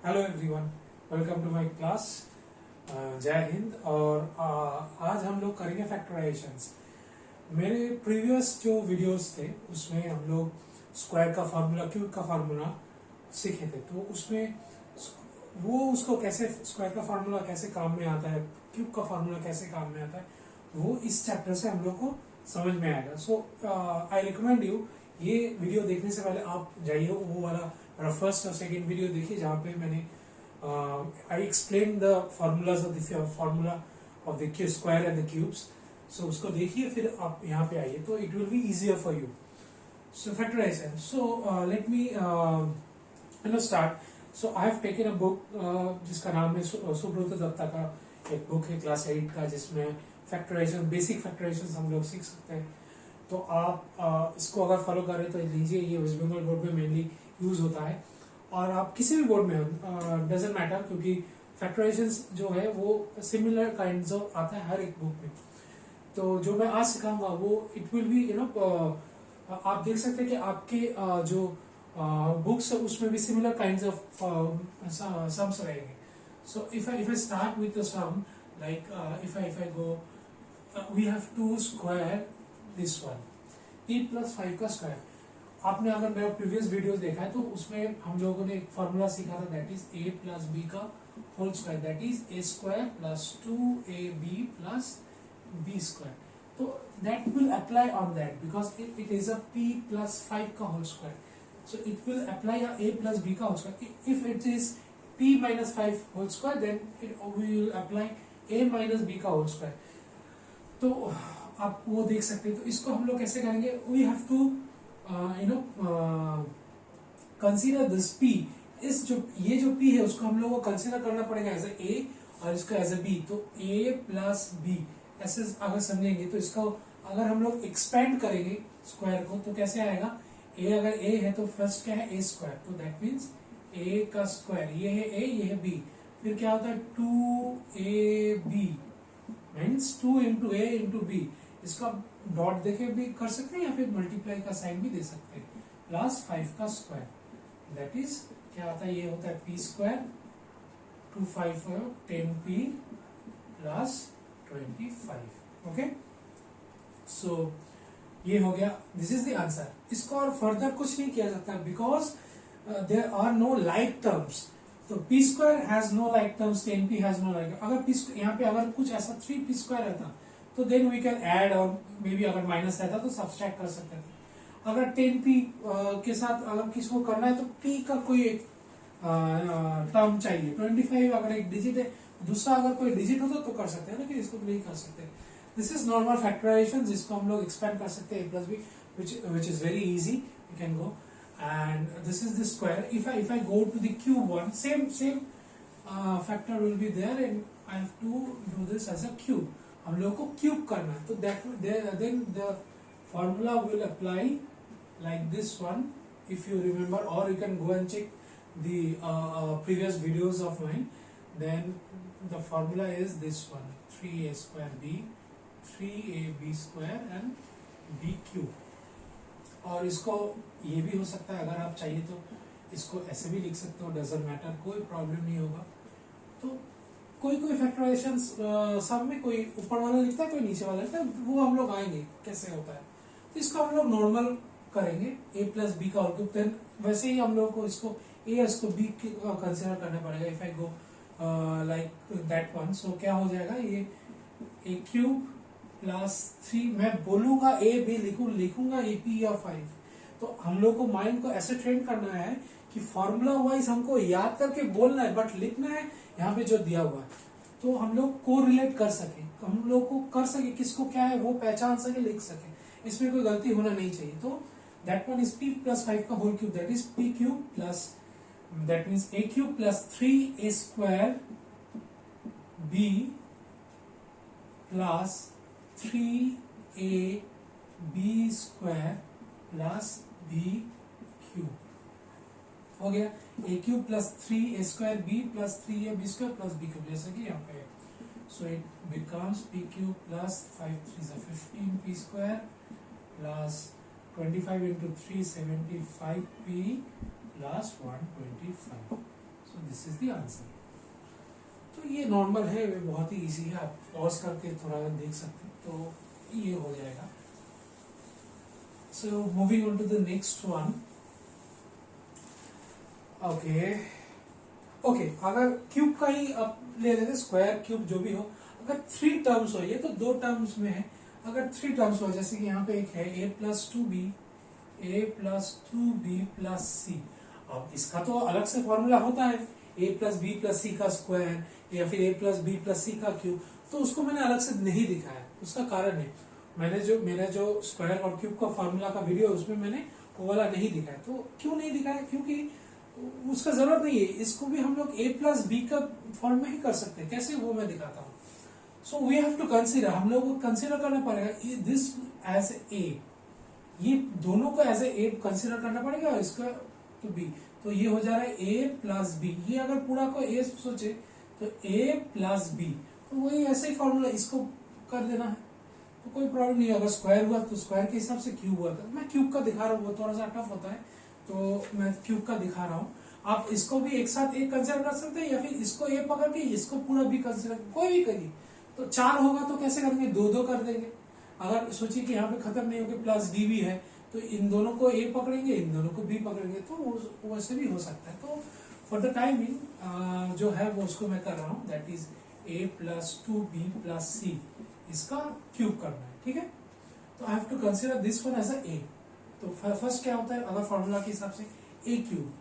Hello everyone, welcome to my class. Jai Hind. और आज हम लोग करेंगे फैक्टराइजेशंस। मेरे प्रीवियस जो वीडियोस थे उसमें हम लोग स्क्वायर का फार्मूला, क्यूब का फार्मूला सीखे थे। तो उसमें उसको कैसे, स्क्वायर का फार्मूला कैसे काम में आता है, क्यूब का फार्मूला कैसे काम में आता है, वो इस चैप्टर से हम लोग को समझ में आएगा। सो आई रिकमेंड यू, ये वीडियो देखने से पहले आप जाइए वो वाला फर्स्ट और सेकंड वीडियो देखिए जहाँ पे मैंने I explain the formulas of the formula of the square and the cubes. So उसको देखिए, फिर आप यहाँ पे आइए तो it will be easier for you. So factorization, so let me start. So I have taken a book जिसका नाम है सुब्रत दत्ता का एक बुक है क्लास 8 का, जिसमें फैक्टराइजेशन, बेसिक फैक्टराइजेशन हम लोग सीख सकते हैं। तो आप इसको अगर फॉलो करें तो लीजिए, ये वेस्ट बंगाल बोर्ड में मेनली यूज होता है और आप किसी भी बोर्ड में हो, डजेंट मैटर, क्योंकि फैक्टराइजेशन जो है वो सिमिलर काइंड्स ऑफ आता है हर एक बुक में। तो जो मैं आज सिखाऊंगा वो इट विल बी आप देख सकते हैं कि आपके जो बुक्स है उसमें भी सिमिलर काइंड्स ऑफ सम्स रहेंगे। So if I start with the sum, like if I go, we have to square this one, p+5 का स्क्वायर। आपने अगर मेरा प्रीवियस वीडियोस देखा है तो उसमें हम लोगों ने एक फॉर्मूला सीखा था, दैट इज a+b का whole square, that is a² + 2ab + b square. तो that will apply on that because it is a p+5 का whole square. So it will apply a+b का whole square. If it is p-5 whole square then we will apply a-b का whole square. तो आप वो देख सकते हैं। तो इसको हम लोग कैसे करेंगे, we have to consider this p। ये जो p है उसको हम लोग को कंसीडर करना पड़ेगा एज ए और इसको एज ए बी। तो a+b ऐसे अगर समझेंगे तो इसको अगर हम लोग एक्सपेंड करेंगे स्क्वायर को तो कैसे आएगा, a अगर a है तो फर्स्ट क्या है a², तो दैट मीन्स a का स्क्वायर, ये है a, ये है b, फिर क्या होता है 2ab मीन्स 2 इंटू ए इंटू बी। इसका डॉट देके भी कर सकते हैं या फिर मल्टीप्लाई का साइन भी दे सकते हैं, +5 का स्क्वायर, दैट इज क्या आता है, ये होता है p², 2 5 10p + 25। ओके, सो ये हो गया, दिस इज द आंसर। इसको और फर्दर कुछ नहीं किया जाता because there are no like terms. तो p² has no like terms, 10p has no like. अगर p यहाँ पे अगर कुछ ऐसा 3p² रहता तो देन वी कैन ऐड, और मे बी अगर माइनस रहता तो सब्सट्रैक्ट कर सकते थे। अगर 10p के साथ अगर किसको करना है तो p का कोई एक टर्म चाहिए। 25 अगर एक डिजिट है, दूसरा अगर कोई डिजिट होता तो कर सकते हैं, लेकिन इसको नहीं कर सकते। दिस इज नॉर्मल फैक्टराइजेशन, जिसको हम लोग एक्सपेंड कर सकते हैं a+b, which is very easy, you can go, and this is the square. If I go to the cube one, same factor will be there and I have to do this as a cube. हम लोग को cube करना है तो then the formula will apply like this one, if you remember, or you can go and check the previous videos of mine. Then the formula is this one, 3a²b 3ab² and b cube। और इसको ये भी हो सकता है, अगर आप चाहिए तो इसको ऐसे भी लिख सकते हो, डजंट मैटर, कोई प्रॉब्लम नहीं होगा। तो कोई फैक्टराइजेशन सब में कोई ऊपर वाला लिखता है, कोई नीचे वाला लिखता है, वो हम लोग आएंगे कैसे होता है। तो इसको हम लोग नॉर्मल करेंगे, a+b का होल, देन वैसे ही हम लोग को इसको a इसको b कंसिडर करना पड़ेगा। If I go like that one, so क्या हो जाएगा, ये a³ + 3, मैं बोलूंगा a b लिखूंगा a p या 5। तो हम लोग को माइंड को ऐसे ट्रेन करना है कि फॉर्मूला वाइज हमको याद करके बोलना है, बट लिखना है यहाँ पे जो दिया हुआ है, तो हम लोग को रिलेट कर सके, हम लोग को कर सके किसको क्या है वो पहचान सके, लिख सके, इसमें कोई गलती होना नहीं चाहिए। तो दैट वन इज p+5 का whole cube, that is p³ plus, that means a³ + 3a² b + 3ab² + b³ हो गया। a³ + 3a² b + 3ab² + b³ जैसा कि यहाँ पे है। So it becomes p³ + 5 3 15p² + 25 into 3 75p + 125। So this this is the answer. तो ये normal है, वे बहुत ही इजी है, आप पॉज करके थोड़ा देख सकते हैं तो ये हो जाएगा। So moving on to the next one. Okay okay, अगर क्यूब का ही आप ले लेते, स्क्वायर क्यूब जो भी हो, अगर 3 टर्म्स हो, ये तो 2 टर्म्स में है, अगर 3 टर्म्स हो, जैसे कि यहाँ पे एक है a plus 2b, a plus 2b plus C. अब इसका तो अलग से फॉर्मूला होता है, a plus B plus C का स्क्वायर या फिर a plus B plus C का क्यूब, तो उसको मैंने अलग से नहीं दिखाया। उसका कारण है मैंने जो स्क्वायर और क्यूब का फॉर्मूला का वीडियो उसमें मैंने वो वाला नहीं दिखाया। तो क्यों नहीं दिखाया? क्योंकि उसका जरूरत नहीं है। इसको भी हम लोग a प्लस बी का फॉर्म में ही कर सकते हैं। कैसे, वो मैं दिखाता हूँ। So we have to consider, हम लोग को कंसीडर करना पड़ेगा दिस एज ए, ये दोनों को एज ए कंसीडर करना पड़ेगा और इसका तो बी, तो ये हो जा रहा है a प्लस बी। ये अगर पूरा को a सोचे तो a प्लस बी, तो वही ऐसे ही फॉर्मूला इसको कर देना है, तो कोई प्रॉब्लम नहीं है। अगर स्क्वायर हुआ तो स्क्वायर के हिसाब से क्यूब हुआ था। मैं क्यूब का दिखा रहा हूँ, वो थोड़ा सा टफ होता है तो मैं क्यूब का दिखा रहा हूँ। आप इसको भी एक साथ एक कंसीडर कर सकते हैं या फिर इसको ए पकड़ के इसको पूरा भी कंसीडर, कोई भी करिए। तो 4 होगा तो कैसे करेंगे, 2 कर देंगे। अगर सोचिए कि यहाँ पे खत्म नहीं होगी, प्लस डी भी है, तो इन दोनों को ए पकड़ेंगे, इन दोनों को बी पकड़ेंगे, तो वैसे भी हो सकता है। तो फॉर द टाइमिंग जो है वो उसको मैं कर रहा हूँ, that is a plus 2b plus C, इसका क्यूब करना है, ठीक है। तो I have to consider this one as A. तो फर्स्ट क्या होता है, अगर फॉर्मूला के हिसाब से a क्यूब,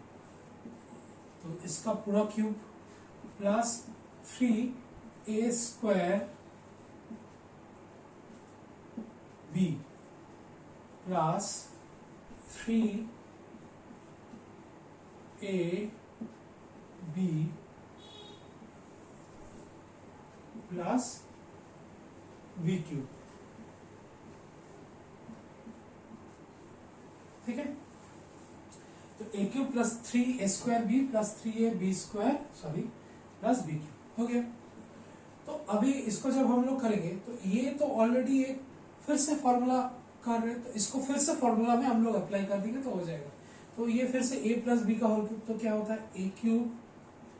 तो इसका पूरा cube plus 3a square b plus 3a b plus b cube, ठीक है। तो a cube plus 3a square b plus 3ab square plus b cube हो गया। तो अभी इसको जब हम लोग करेंगे तो ये तो ऑलरेडी एक फिर से फॉर्मूला कर रहे हैं, तो इसको फिर से फॉर्मूला में हम लोग अप्लाई कर देंगे तो हो जाएगा। तो ये फिर से a प्लस बी का होल क्यूब, तो क्या होता है a cube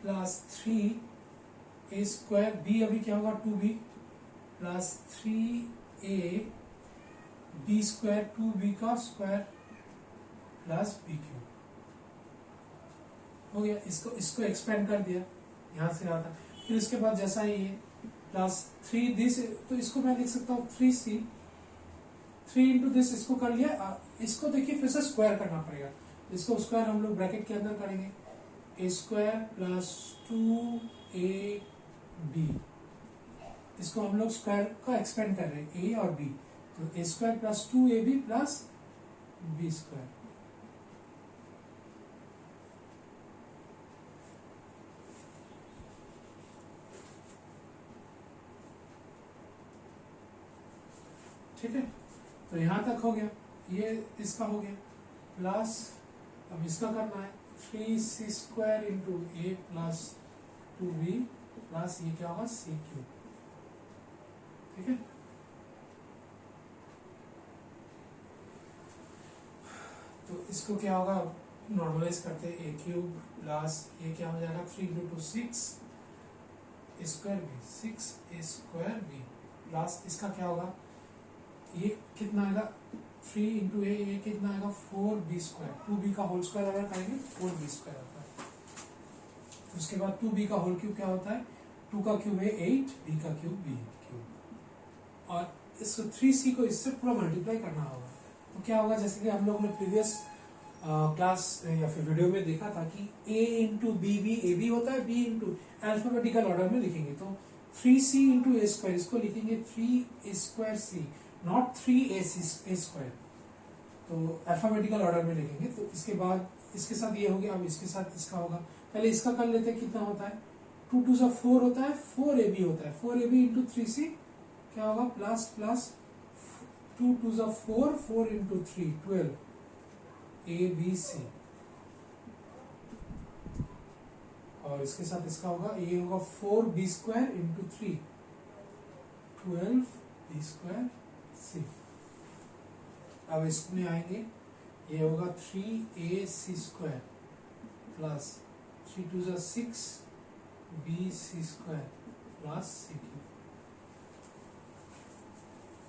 plus 3a square, b अभी क्या होगा 2b plus 3a b square 2b का स्क्वायर प्लस b क्यूब हो गया। इसको एक्सपेंड कर दिया, यहां से आता। फिर इसके बाद जैसा ये प्लस 3 दिस, तो इसको मैं लिख सकता हूँ 3c, 3 इंटू दिस, इसको कर लिया। इसको देखिए फिर से स्क्वायर करना पड़ेगा, इसको स्क्वायर हम लोग ब्रैकेट के अंदर करेंगे, a स्क्वायर प्लस 2ab, इसको हम लोग स्क्वायर का एक्सपेंड कर रहे हैं a और b, तो a square plus 2ab plus b square. ठीक है, तो यहां तक हो गया, ये इसका हो गया प्लस, अब इसका करना है 3c square into a plus 2b plus ये क्या होगा c क्यूब, ठीक है। तो इसको क्या होगा, नॉर्मलाइज करते हैं, a क्यूब प्लस ये क्या हो जाएगा 3 into 6 square b, 6a square b plus इसका क्या होगा, ये कितना आएगा 3 इंटू ए, ये कितना आएगा 4b स्क्वायर, 2b का होल स्क्वायर अगर करेंगे 4b स्क्वायर होता है। उसके बाद 2b का होल क्यूब क्या होता है, 2 का क्यूब है 8, b का क्यूब b क्यूब, और इसको 3c को इससे पूरा मल्टीप्लाई करना होगा। तो क्या होगा, जैसे कि हम लोग ने प्रीवियस क्लास या फिर वीडियो में देखा था कि a इंटू बी भी ए बी होता है, b इंटू अल्फाबेटिकल ऑर्डर में लिखेंगे, तो 3c इंटू ए स्क्वायर, इसको लिखेंगे 3a square c, not 3a square, तो अल्फाबेटिकल ऑर्डर में लिखेंगे। तो इसके बाद इसके साथ ये हो गया, अब इसके साथ इसका होगा। पहले इसका कर लेते हैं, कितना होता है 2 2 से 4 होता है, 4ab होता है, 4ab इंटू 3c क्या होगा प्लस प्लस 2 2 से 4, 4 इंटू 3 12 abc, और इसके साथ इसका होगा, ये होगा 4b square into 3 12b square c। अब इसमें आएंगे, ये होगा 3ac स्क्वायर प्लस 3 2 जा 6 बी सी स्क्वायर प्लस सी क्यूब।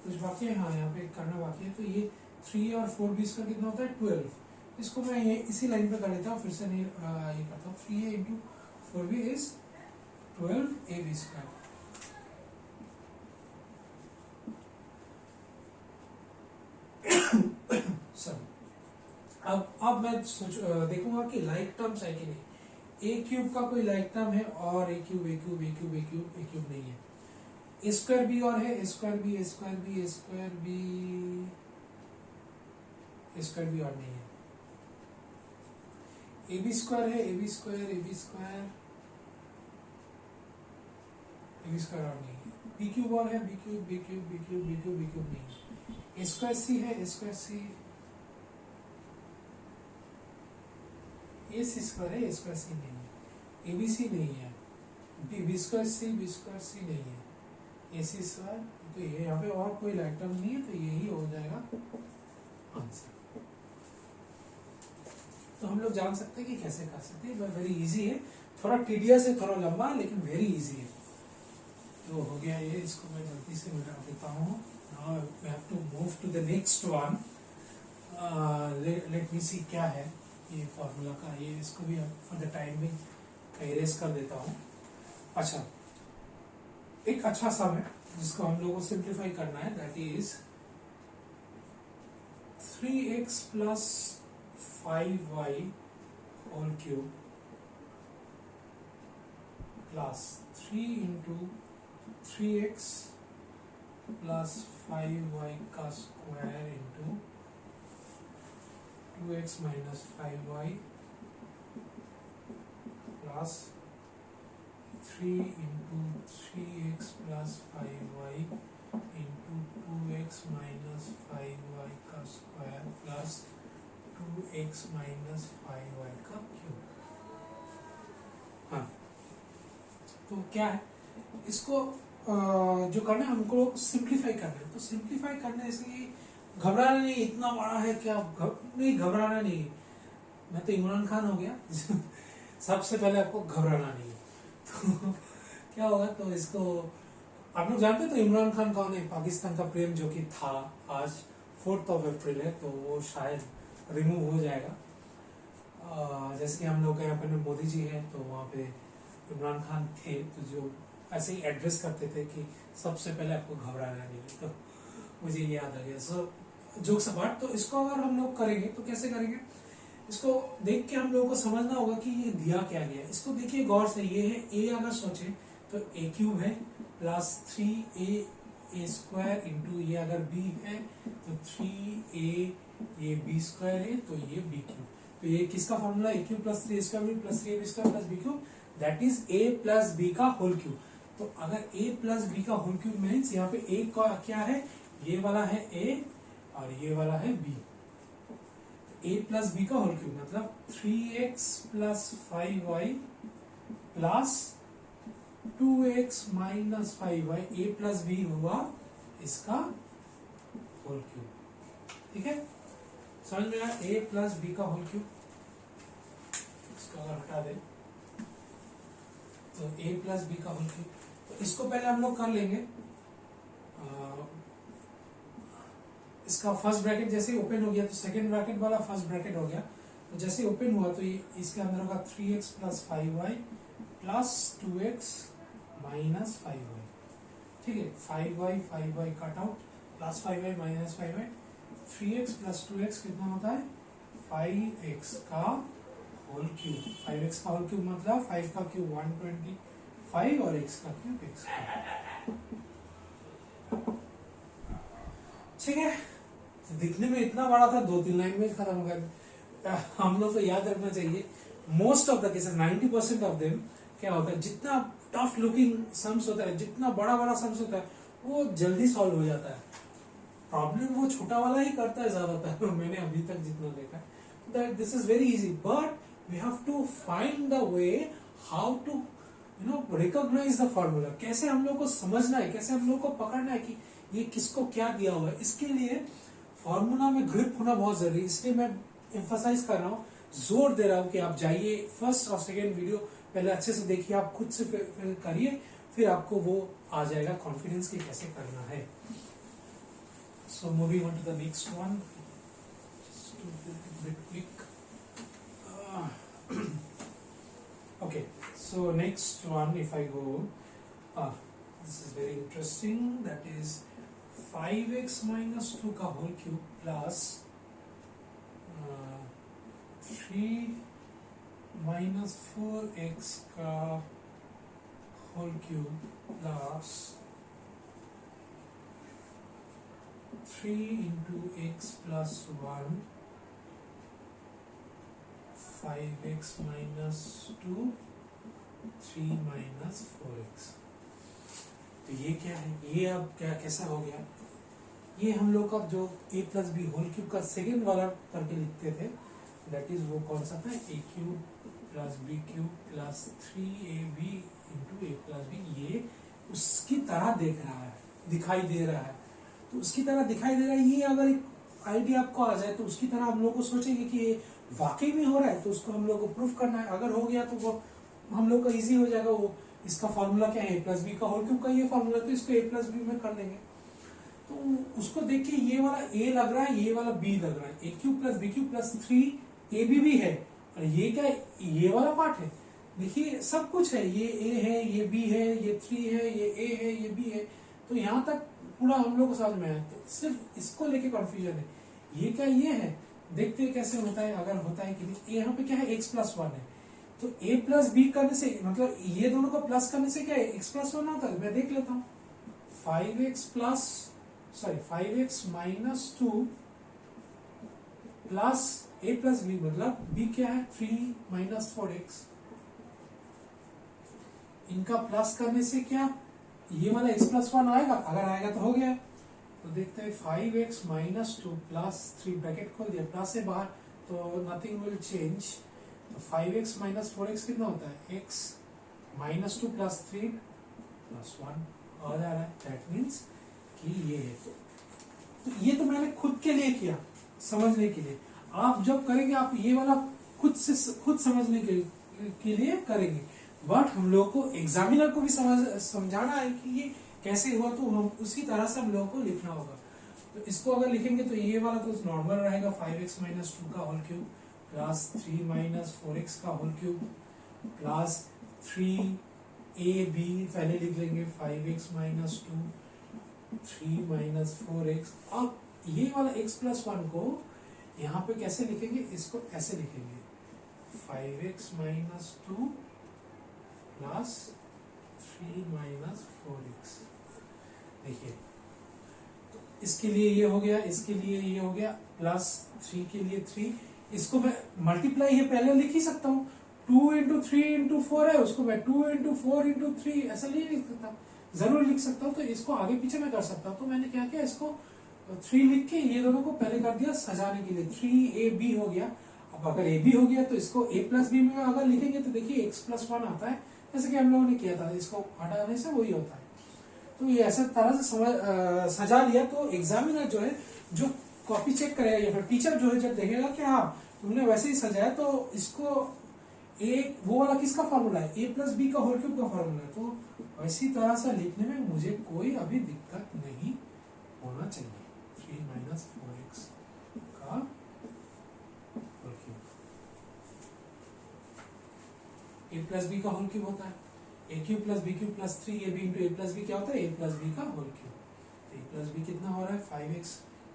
कुछ बाकी है? हाँ, यहाँ पे करना बाकी है। तो ये 3 और 4 बी स्क्वायर कितना होता है? 12। इसको मैं ये इसी लाइन पे कर लेता हूँ, फिर से नहीं ये करता हूँ। 3a into 4b is 12ab square. अब मैं देखूंगा कि लाइक टर्म्स है कि नहीं। ए क्यूब का कोई लाइक टर्म है और A cube A cube A cube A cube A cube नहीं है। ए स्क्वायर बी और है A square B A square B A square B A square B और नहीं है। ए बी स्क्वायर है A B square A B square A B square और नहीं है। बी क्यूब और है B cube B cube B cube B cube B cube नहीं है। ए स्क्वायर सी है A square C A C square है ए स्क्वायर सी नहीं है। ए बी सी नहीं है। बी स्क्वायर सी नहीं है। ए सी स्क्वायर, तो ये यहाँ पे और कोई लाइक टर्म नहीं है, तो यही हो जाएगा आंसर। तो हम लोग जान सकते हैं कि कैसे कर सकते हैं। वेरी इजी है, थोड़ा टीडियस है, थोड़ा लंबा, लेकिन वेरी इजी है। तो हो गया ये, इसको मैं जल्दी से मिटा देता हूँ। Now we have to move to the next one. Let me see क्या है ये फॉर्मूला का। ये इसको भी फॉर द टाइमिंग इरेज कर देता हूँ। अच्छा, एक अच्छा सम है जिसको हम लोगों को सिंप्लीफाई करना है, that is 3x plus 5y whole cube plus 3 into 3x plus 5y का square into 2x minus 5y plus 3 into 3x plus 5y into 2x minus 5y का square plus 2x minus 5y का cube. हाँ, तो क्या है इसको जो करना है हमको सिंप्लीफाई करना है। तो सिंप्लीफाई करने से घबराना नहीं, इतना बड़ा है क्या, नहीं घबराना नहीं। मैं तो इमरान खान हो गया सबसे पहले आपको घबराना नहीं है। तो क्या होगा, तो इसको आप लोग जानते हैं तो इमरान खान कौन है? पाकिस्तान का प्रेम जो कि था, आज 4 अप्रैल है, तो वो शायद रिमूव हो जाएगा। जैसे कि हम लोग यहाँ पे मोदी जी हैं, तो वहाँ पे इमरान खान थे, तो जो ऐसे ही एड्रेस करते थे कि सबसे पहले आपको घबराना नहीं है, तो मुझे याद आ गया। सो जोक्स अपार्ट, तो इसको अगर हम लोग करेंगे तो कैसे करेंगे, इसको देख के हम लोगों को समझना होगा कि ये दिया क्या गया। इसको देखिए गौर से, ये है ए, अगर सोचे तो ए क्यूब है प्लस 3a स्क्वायर इंटू ये अगर बी है तो 3a, ये बी स्क्वायर है तो ये बी क्यूब। तो ये किसका formula? A cube plus 3a square plus 3ab square plus B cube, that is a plus b का होल क्यूब। तो अगर a प्लस b का होल क्यूब मीन्स यहाँ पे a का क्या है, ये वाला है a और ये वाला है b। a प्लस b का होल क्यूब मतलब 3x plus 5y plus 2x minus 5y, a plus b हुआ इसका होल क्यूब। ठीक है, समझ में आया? a प्लस b का होल क्यूब। इसको अगर हटा दे तो a प्लस b का होल क्यूब। तो इसको पहले हम लोग कर लेंगे। इसका फर्स्ट ब्रैकेट जैसे ही ओपन हो गया तो सेकेंड ब्रैकेट वाला फर्स्ट ब्रैकेट हो गया। तो जैसे ही ओपन हुआ तो ये इसके अंदर होगा 3x plus 5y plus 2x minus 5y। ठीक है, 5y cut out plus 5y minus 5y, 3x plus 2x कितना होता है? 5x का होल क्यूब। 5x का होल क्यूब मतलब 5 का क्यूब 125 और x का क्यूब x। ठीक है, दिखने में इतना बड़ा था, 2-3 लाइन में खत्म हो गया। हम लोग को याद रखना चाहिए most of the cases 90% of them क्या होता है, जितना टफ लुकिंग सम्स होता है, जितना बड़ा बड़ा सम्स होता है वो जल्दी सॉल्व हो जाता है। प्रॉब्लम वो छोटा वाला ही करता है ज्यादातर मैंने अभी तक जितना देखा है। That this is very easy but we have to find the way how to recognise the formula. कैसे हम लोग को समझना है, कैसे हम लोग को पकड़ना है कि ये किसको क्या दिया हुआ है। इसके लिए फॉर्मूला में ग्रिप होना बहुत जरूरी है। इसलिए मैं एम्फसाइज कर रहा हूँ जोर दे रहा हूं कि आप जाइए फर्स्ट और सेकेंड वीडियो पहले अच्छे से देखिए, आप खुद से फिर करिए, फिर आपको वो आ जाएगा कॉन्फिडेंस कि कैसे करना है। So moving on to the next one, okay, so next one, if I go, this is very interesting, that is 5x minus 2 का whole cube plus 3 minus 4x का whole cube plus 3 into x plus 1, 5x minus 2, 3 minus 4x। तो ये क्या है, ये अब क्या कैसा हो गया, ये हम लोग का जो a plus B whole cube का सेकेंड वाला करके लिखते थे, दैट इज वो कौन सा था, a cube plus B cube plus 3ab into A plus B. ये उसकी तरह देख रहा है, दिखाई दे रहा है, तो उसकी तरह दिखाई दे रहा है। ये अगर एक आइडिया आपको आ जाए तो उसकी तरह हम लोग को सोचेंगे कि ये वाकई में हो रहा है, तो उसको हम लोग को प्रूफ करना है। अगर हो गया तो वो हम लोग का इजी हो जाएगा। वो इसका फॉर्मूला क्या है, a प्लस बी का होल क्यूब का ये फॉर्मूला, तो इसको a प्लस बी में कर लेंगे। तो उसको देख के ये वाला a लग रहा है, ये वाला b लग रहा है, a cube plus B cube plus 3ab भी है, और ये क्या है, ये वाला पार्ट है। देखिए सब कुछ है, ये a है, ये b है, ये 3 है, ये a है, ये b है। तो यहाँ तक पूरा हम लोग को समझ में आया। तो सिर्फ इसको लेके कंफ्यूजन है, ये क्या ये है, देखते हैं कैसे होता है, अगर होता है कि नहीं। यहाँ पे क्या है, x प्लस 1 है, तो a प्लस बी करने से, मतलब ये दोनों को प्लस करने से क्या है, x प्लस 1 होता है। मैं देख लेता हूँ, 5x minus 2 plus a plus B, मतलब b क्या है, 3 माइनस 4x। इनका प्लस करने से क्या, ये वाला x प्लस 1 आएगा, अगर आएगा तो हो गया। तो देखते हैं 5x माइनस 2 प्लस 3, ब्रैकेट खोल दिया, प्लस से बाहर, तो नथिंग विल चेंज। तो 5x माइनस 4x कितना होता है, x माइनस 2 प्लस 3 प्लस 1 आ जा रहा है। दैट मीन्स कि ये है। तो ये तो मैंने खुद के लिए किया, समझने के लिए। आप जब करेंगे, आप ये वाला खुद समझने के लिए करेंगे, बट हम लोग को एग्जामिनर को भी समझाना है कि ये कैसे हुआ, तो हम उसी तरह से हम लोगों को लिखना होगा। तो इसको अगर लिखेंगे तो ये वाला तो नॉर्मल रहेगा, 5x माइनस 2 का whole cube plus 3 minus 4x का होल क्यूब प्लस 3ab, पहले लिख लेंगे 5x माइनस 2, 3 माइनस 4x। अब ये वाला x प्लस 1 को यहाँ पे कैसे लिखेंगे, इसको ऐसे लिखेंगे, 5x minus 2 plus 3 minus 4x। देखिए, तो इसके लिए ये हो गया, इसके लिए ये हो गया, प्लस 3 के लिए 3। इसको मैं मल्टीप्लाई ये पहले लिख ही सकता हूँ, 2 इंटू 3 इंटू 4 है, उसको मैं 2 इंटू 4 इंटू 3 ऐसा नहीं लिख सकता, जरूर लिख सकता हूँ। तो इसको आगे पीछे में कर सकता हूँ। तो मैंने क्या किया, इसको 3 लिख के ये दोनों को पहले कर दिया सजाने के लिए, 3ab हो गया। अब अगर ab हो गया तो इसको a प्लस बी में अगर लिखेंगे तो देखिए x प्लस 1 आता है, जैसे कि हम लोगों ने किया था, इसको हटाने से वही होता है। तो ये ऐसा तरह से सजा लिया, तो एग्जामिनर जो है, जो कॉपी चेक करेगा या फिर टीचर जो है, जब देखेगा कि हाँ तुमने वैसे ही सजाया, तो इसको एक वो वाला किसका फॉर्मूला है, a प्लस बी का होल क्यूब का फॉर्मूला है, तो वैसी तरह से लिखने में मुझे कोई अभी दिक्कत नहीं होना चाहिए। 3 माइनस 4x का whole cube, a plus B का होल क्यूब होता है, a cube plus B cube plus 3ab into a plus B क्या होता है, a प्लस बी का whole cube. a plus B कितना हो रहा है, 5x,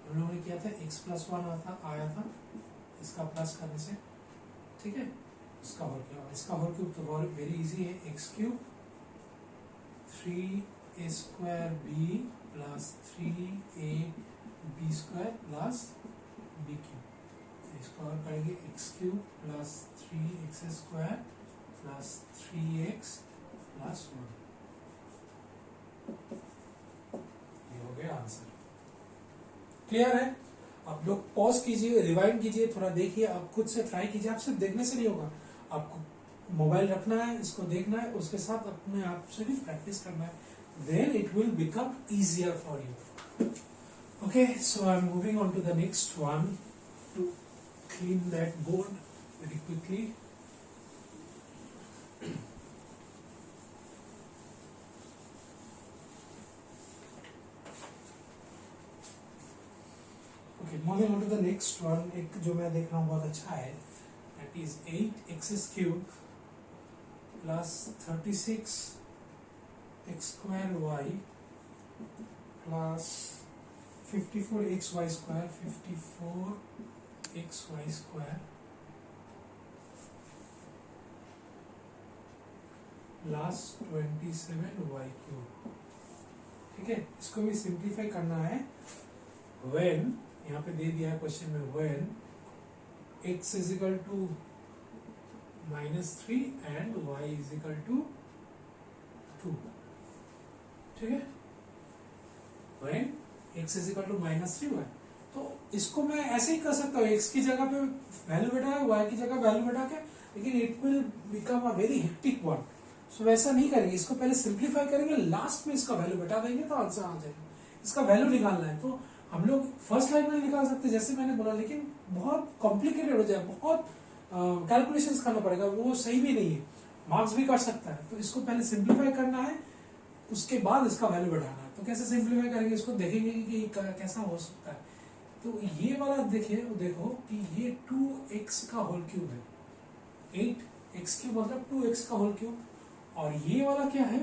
हम लोगों ने किया था x प्लस 1 आया था, इसका प्लस करने से, ठीक है, इसका होल क्यूब। इसका होल क्यूब तो वेरी इजी है, x cube 3a square b plus 3ab square plus b cube. इसको और करेंगे, x cube plus 3x square plus 3x plus 1। ये हो गया आंसर। क्लियर है? आप लोग पॉज कीजिए, रिवाइंड कीजिए, थोड़ा देखिए, आप खुद से ट्राई कीजिए। आप सिर्फ देखने से नहीं होगा, आपको मोबाइल रखना है, इसको देखना है, उसके साथ अपने आप से भी प्रैक्टिस करना है, then it will become easier for you. Okay, so I'm moving on to the next one to clean that board. very quickly. Okay, moving on to the next one. एक जो मैं देख रहा हूँ बहुत अच्छा है, that is 8x cube plus 36 x square y plus 54xy square, 54xy square plus 27y cube. ठीक है, इसको भी सिंप्लीफाई करना है. when, यहाँ पे दे दिया है क्वेश्चन में, when x is equal to -3 and y is equal to 2. ठीक है, when x is equal to -3y. तो इसको मैं ऐसे ही कर सकता हूँ, x की जगह पे वैल्यू बैठा है, y की जगह वैल्यू बैठा के, लेकिन it will become a very hectic one. So वैसा नहीं करेंगे, इसको पहले सिंप्लीफाई करेंगे, लास्ट में इसका वैल्यू बैठा देंगे तो आंसर आ जाएगा. इसका वैल्यू निकालना है तो हम लोग फर्स्ट लाइन में निकाल सकते हैं जैसे मैंने बोला, लेकिन बहुत कॉम्प्लिकेटेड हो जाए, बहुत कैलकुलेशंस करना पड़ेगा, वो सही भी नहीं है, मार्क्स भी कर सकता है. तो इसको पहले सिंप्लीफाई करना है, उसके बाद इसका वैल्यू बढ़ाना है. तो कैसे सिंप्लीफाई करेंगे, इसको देखेंगे कि कैसा हो सकता है. तो ये वाला देखिए, देखो कि ये 2x का होल क्यूब है, 8x क्यूब मतलब 2x का होल क्यूब, और ये वाला क्या है,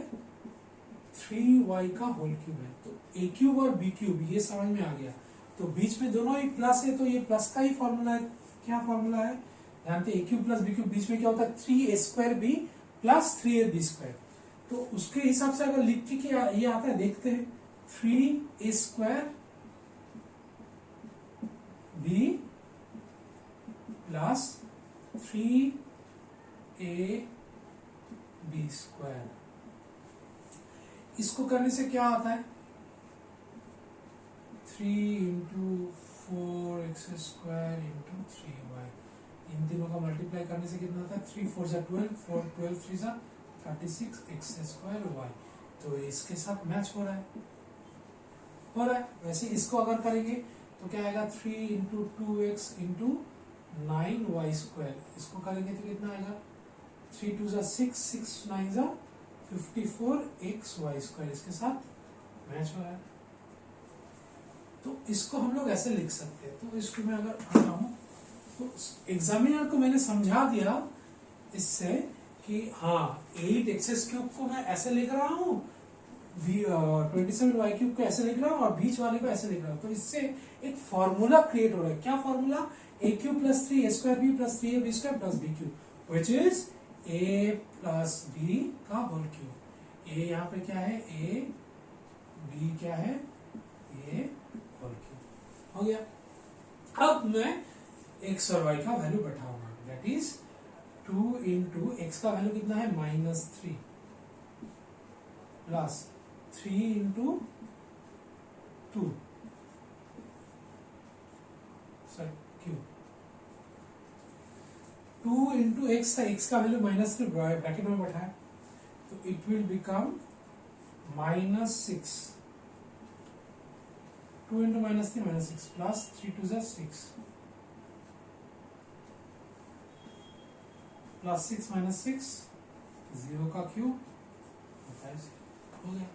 3y का होल क्यूब है. तो a क्यूब और b क्यूब ये समझ में आ गया. तो बीच में दोनों ही प्लस है, तो ये प्लस का ही फॉर्मूला है. क्या फॉर्मूला है, जानते हैं, a cube plus b cube, बीच में क्या होता है, 3a² प्लस 3ab². तो उसके हिसाब से अगर लिख के क्या ये आता है, देखते हैं, 3a² b प्लस 3ab². इसको करने से क्या आता है, 3 × 4x² × 3y. इन तीनों का मल्टीप्लाई करने से कितना आता है, 3 4 = 12, 4 12 3 = 36x² y. तो इसके साथ मैच हो रहा है. वैसे इसको अगर करेंगे तो क्या आएगा, 3 × 2x × 9y². इसको करेंगे तो कितना आएगा, 3 2 = 6, 6 9 = 54xy². इसके साथ मैच हो रहा है. तो इसको हम लोग ऐसे लिख सकते हैं. तो इसको मैं अगर आता हूं तो एग्जामिनर को मैंने समझा दिया इससे कि हाँ, 8x³ को मैं ऐसे लिख रहा हूँ, 27y³ को ऐसे लिख रहा हूँ, और बीच वाले को ऐसे लिख रहा हूँ. तो इससे एक फॉर्मूला क्रिएट हो रहा है. क्या formula, a³ + 3a² b + 3ab² + b³ which is a + b का होल क्यूब. a यहाँ पे क्या है, a, b क्या है, a होल क्यूब. हो गया. अब मैं x और y का वैल्यू बैठाऊंगा, दैट इज 2 × x का वैल्यू कितना है, -3 प्लस 3 × 2 क्यूब. 2 × x था, x का वैल्यू -3 ब्रैकेट में बैठा है, तो it will become -6. 2 × -3 -6 plus 3 2 = 6 plus 6 - 6 0 का क्यूब हो गया.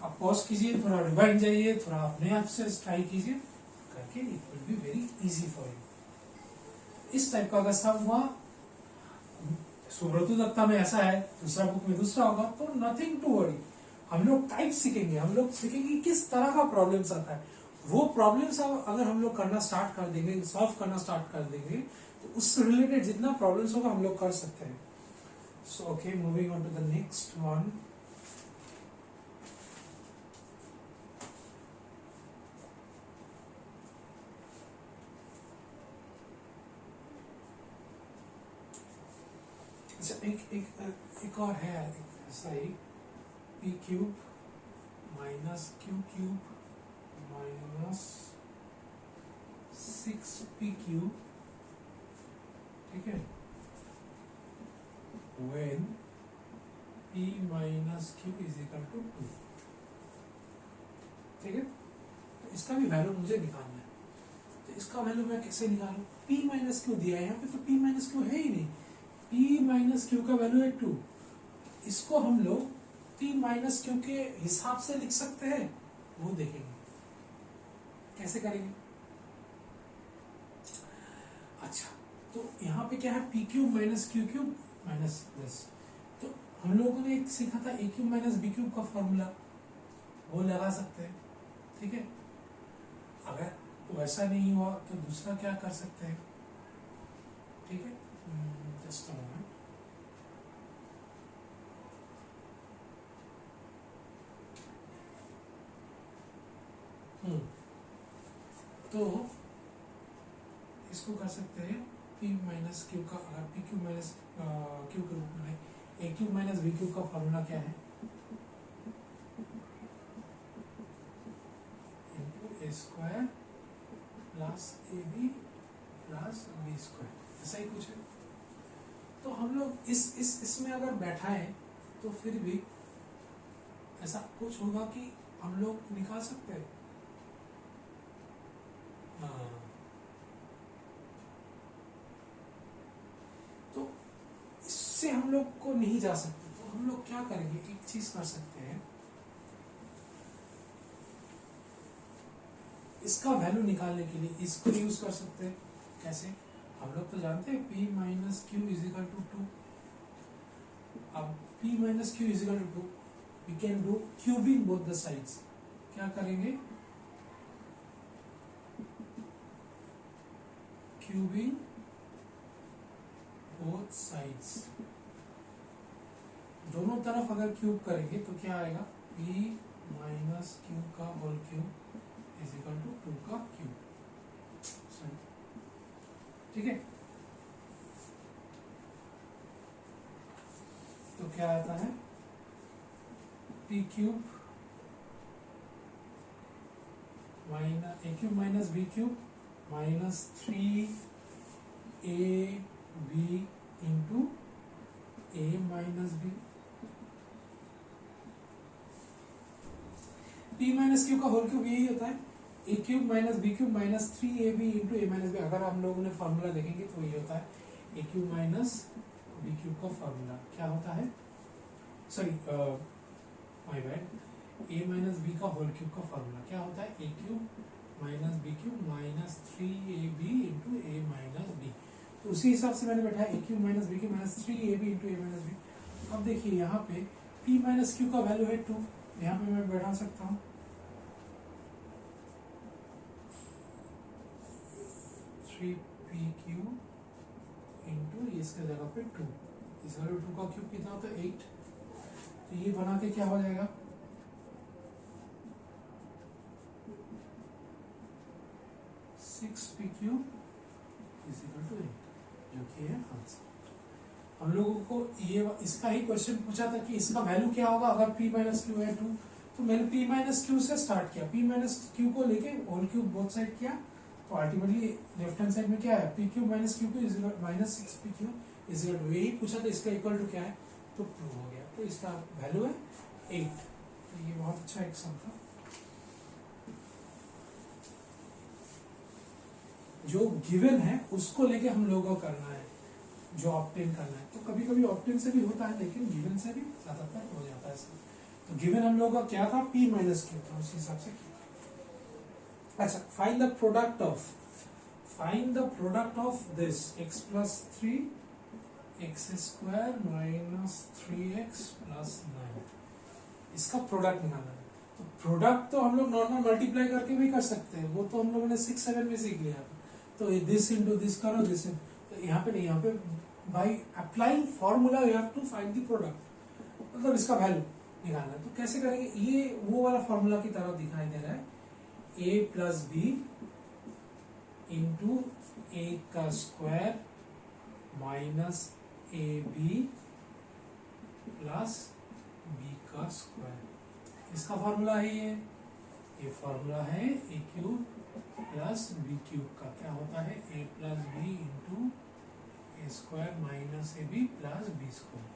आप पॉज कीजिए, थोड़ा रिवाइंड जाइए, थोड़ा अपने आप से ट्राई कीजिए करके, it will be very easy for you. इस टाइप का अगर सब हुआ, सुब्रत दत्ता में ऐसा है, दूसरा बुक में दूसरा होगा, तो नथिंग टू वरी. हम लोग टाइप सीखेंगे, हम लोग सीखेंगे किस तरह का प्रॉब्लम्स आता है. वो प्रॉब्लम्स अगर हम लोग करना स्टार्ट कर देंगे, सॉल्व करना स्टार्ट कर देंगे, तो उससे रिलेटेड जितना प्रॉब्लम्स होगा हम लोग कर सकते हैं. So okay, moving on to the next one. एक और है ऐसा ही, p³ - q³ - 6p³. ठीक है, when p - q = 2. ठीक है, तो इसका भी वैल्यू मुझे निकालना है. तो इसका वैल्यू मैं कैसे निकालूं? p माइनस क्यू दिया है यहाँ पे, तो p माइनस क्यू है ही नहीं, p माइनस क्यू का वैल्यू है 2। इसको हम लोग p माइनस क्यू के हिसाब से लिख सकते हैं, वो देखेंगे कैसे करेंगे। अच्छा, तो यहाँ पे क्या है, P cube minus Q cube minus this. तो हम लोगों ने एक सीखा था ए क्यूब माइनस बी क्यूब का फॉर्मूला, वो लगा सकते हैं, ठीक है। अगर वैसा नहीं हुआ तो दूसरा क्या कर सकते हैं, ठीक है। Just a moment. तो इसको कर सकते हैं p माइनस क्यू का, अगर पी क्यू माइनस क्यू के रूप में A cube minus B cube का फॉर्मूला क्या है, into A square plus A B plus B square, ऐसा ही कुछ है। तो हम लोग इसमें अगर बैठाएं तो फिर भी ऐसा कुछ होगा कि हम लोग निकाल सकते हैं। तो इससे हम लोग को नहीं जा सकते, तो हम लोग क्या करेंगे, एक चीज कर सकते हैं, इसका वैल्यू निकालने के लिए इसको यूज कर सकते हैं। कैसे? हम लोग तो जानते हैं p minus Q is equal to 2। अब p minus Q is equal to 2, we can do cubing both the sides. क्या करेंगे, क्यूबिंग बोथ साइड्स, दोनों तरफ अगर क्यूब करेंगे तो क्या आएगा, p माइनस क्यू का whole cube is equal to 2 का क्यूब, ठीक है। तो क्या आता है, p cube minus A cube minus B cube minus 3ab into a minus B. p minus Q का होल क्यूब यही होता है, A cube minus B cube minus 3ab into A minus B. अगर हम लोगों ने फॉर्मूला देखेंगे तो ये होता है A cube minus B cube का फॉर्मूला क्या होता है, sorry my bad, A minus B का होल क्यूब का फॉर्मूला क्या होता है, A cube minus B cube minus 3ab into A minus B. तो उसी हिसाब से मैंने बैठा A cube minus B cube minus 3ab into A minus B. अब देखिए यहाँ पे p माइनस क्यू का वैल्यू है 2, यहाँ पे मैं बैठा सकता हूँ 3p क्यूब इंटू इसके जगह पे 2, इस वैल्यू 2 का क्यूब कितना होता है 8। तो ये बना के क्या हो जाएगा, 6p cube is equal to 8, जो कि है आंसर। हम लोगों को ये इसका ही क्वेश्चन पूछा था कि इसका वैल्यू क्या होगा अगर p माइनस क्यू है 2। तो मैंने p माइनस क्यू से स्टार्ट किया, p माइनस क्यू को लेके होल क्यूब बोथ साइड किया, तो अल्टीमेटली लेफ्ट हैंड साइड में क्या है, p cube minus Q Q is minus 6p cube is equal to, यही पूछा था इसका इक्वल टू क्या है, तो प्रूव हो गया। तो इसका वैल्यू है 8। तो ये बहुत अच्छा एक सम था। जो गिवन है उसको लेके हम लोगों को करना है, जो ऑब्टेन करना है। तो कभी कभी ऑब्टेन से भी होता है, लेकिन गिवन से भी ज्यादातर हो जाता है इसका। तो गिवन हम लोगों का क्या था, p माइनस क्यू था, उसी हिसाब से किया। अच्छा, find the product of this x plus 3 x square minus 3x plus 9, इसका प्रोडक्ट निकालना है। तो प्रोडक्ट तो हम लोग नॉर्मल मल्टीप्लाई करके भी कर सकते हैं, वो तो हम लोगों ने 6-7 में सीख लिया था। तो दिस इंटू दिस करो, दिस, तो यहाँ पे नहीं, यहाँ पे by applying formula you have to find the product, मतलब इसका वैल्यू निकालना है। तो कैसे करेंगे, ये वो वाला फॉर्मूला की तरह दिखाई दे रहा है, a plus B into A का square minus A B plus B का स्क्वायर, इसका फॉर्मूला है ये फॉर्मूला है A cube plus B cube का। क्या होता है, A plus B into A square minus A B plus B square.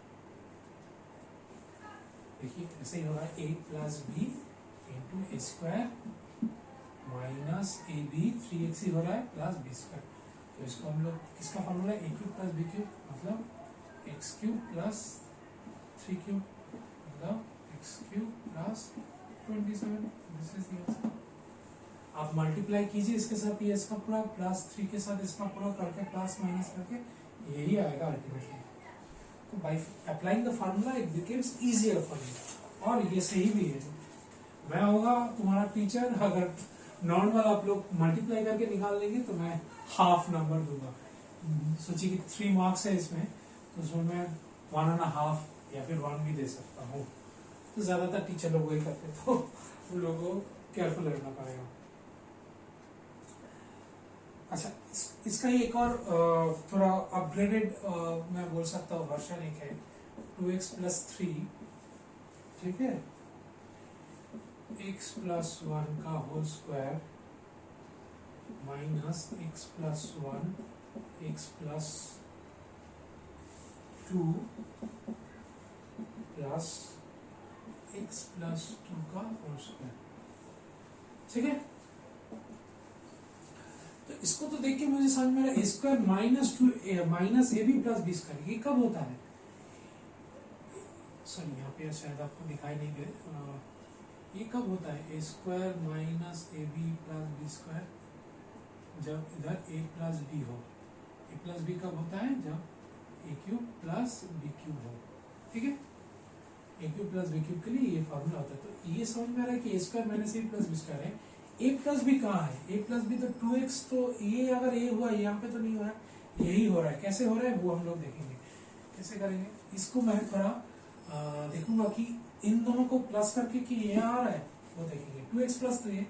देखिए ऐसे ही होगा, A plus B into A square minus A B 3x ही हो रहा है प्लस बी स्क्वायर। तो इसको हम लोग किसका फॉर्मूला है, A cube plus B cube मतलब एक्स क्यूब प्लस 3 क्यूब मतलब x cube plus 27। This is the answer. आप मल्टीप्लाई कीजिए इसके साथ ये इसका पूरा प्लस 3 के साथ इसका पूरा करके प्लस माइनस करके यही आएगा अल्टीमेटली। तो by applying the formula it becomes easier for you. और ये सही भी है। मैं होगा तुम्हारा टीचर, अगर नॉर्मल आप लोग मल्टीप्लाई करके निकाल लेंगे तो मैं हाफ नंबर दूंगा। सोचिए कि 3 मार्क्स है इसमें, तो उसमें मैं 1.5 या फिर 1 भी दे सकता हूँ। तो ज्यादातर टीचर लोग वही करते, तो उन लोगों को केयरफुल रहना पड़ेगा। अच्छा, इसका ही एक और थोड़ा अपग्रेडेड मैं बोल सकता हूँ वर्जन एक है 2x प्लस 3, ठीक है, x प्लस 1 का whole square minus x plus 1 x plus 2 plus x plus 2 का होल स्क्वायर, ठीक है। तो इसको तो देख के मुझे समझ में आ रहा है, square minus 2 minus A B plus B square, ये कब होता है? सॉरी, यहाँ पे शायद आपको दिखाई नहीं दे, ये कब होता है? A square minus A B plus B square, जब इधर ए प्लस बी हो। ए प्लस बी कब होता है? जब ए क्यूब प्लस बी क्यूब हो, ठीक है। A cube plus B cube के लिए ये फॉर्मूला होता है। तो ये समझ में आ रहा है कि ए स्क्वायर माइनस ए प्लस बी स्क्वायर है। ए प्लस बी कहाँ है? ए प्लस बी तो 2x, तो ये अगर ए हुआ यहाँ पे तो नहीं हो रहा है, यही हो रहा है। कैसे हो रहा है वो हम लोग देखेंगे, कैसे करेंगे। इसको मैं थोड़ा देखूंगा कि इन दोनों को प्लस करके कि ये आ रहा है, वो देखेंगे। 2x प्लस 3,